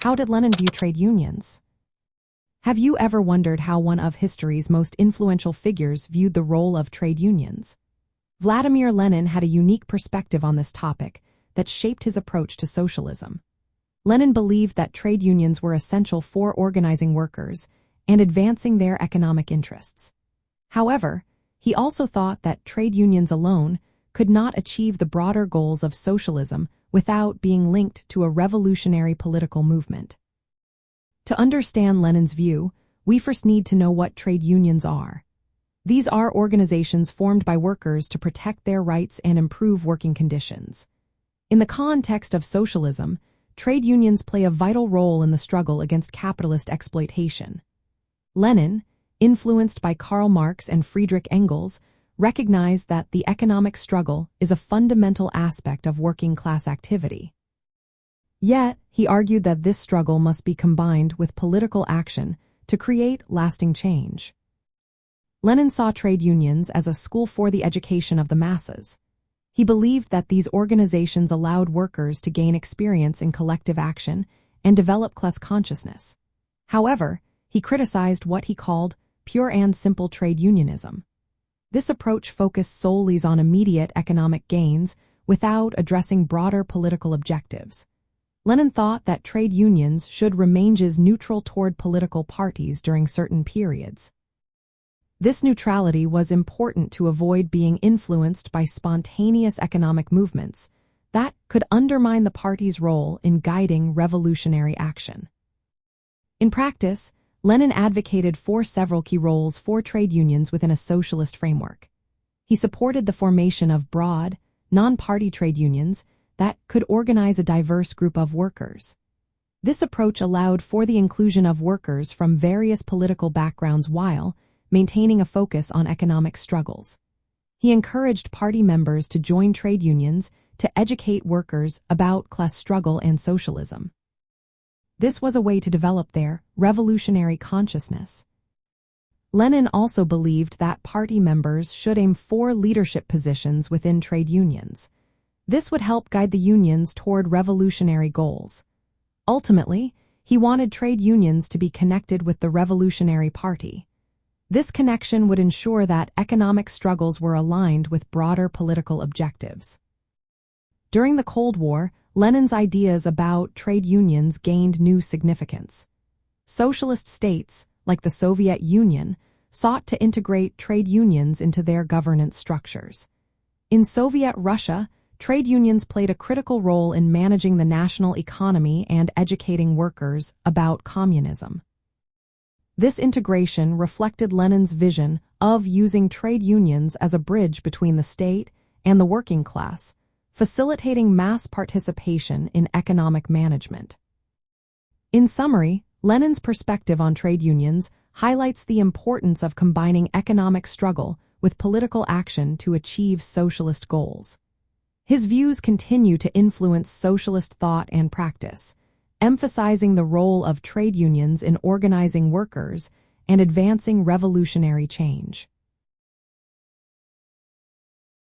How did Lenin view trade unions? Have you ever wondered how one of history's most influential figures viewed the role of trade unions? Vladimir Lenin had a unique perspective on this topic that shaped his approach to socialism. Lenin believed that trade unions were essential for organizing workers and advancing their economic interests. However, he also thought that trade unions alone could not achieve the broader goals of socialism without being linked to a revolutionary political movement. To understand Lenin's view, we first need to know what trade unions are. These are organizations formed by workers to protect their rights and improve working conditions. In the context of socialism, trade unions play a vital role in the struggle against capitalist exploitation. Lenin, influenced by Karl Marx and Friedrich Engels, recognized that the economic struggle is a fundamental aspect of working-class activity. Yet, he argued that this struggle must be combined with political action to create lasting change. Lenin saw trade unions as a school for the education of the masses. He believed that these organizations allowed workers to gain experience in collective action and develop class consciousness. However, he criticized what he called pure and simple trade unionism. This approach focused solely on immediate economic gains without addressing broader political objectives. Lenin thought that trade unions should remain neutral toward political parties during certain periods. This neutrality was important to avoid being influenced by spontaneous economic movements that could undermine the party's role in guiding revolutionary action. In practice, Lenin advocated for several key roles for trade unions within a socialist framework. He supported the formation of broad, non-party trade unions that could organize a diverse group of workers. This approach allowed for the inclusion of workers from various political backgrounds while maintaining a focus on economic struggles. He encouraged party members to join trade unions to educate workers about class struggle and socialism. This was a way to develop their revolutionary consciousness. Lenin also believed that party members should aim for leadership positions within trade unions. This would help guide the unions toward revolutionary goals. Ultimately, he wanted trade unions to be connected with the Revolutionary Party. This connection would ensure that economic struggles were aligned with broader political objectives. During the Cold War, Lenin's ideas about trade unions gained new significance. Socialist states, like the Soviet Union, sought to integrate trade unions into their governance structures. In Soviet Russia, trade unions played a critical role in managing the national economy and educating workers about communism. This integration reflected Lenin's vision of using trade unions as a bridge between the state and the working class, facilitating mass participation in economic management. In summary, Lenin's perspective on trade unions highlights the importance of combining economic struggle with political action to achieve socialist goals. His views continue to influence socialist thought and practice, emphasizing the role of trade unions in organizing workers and advancing revolutionary change.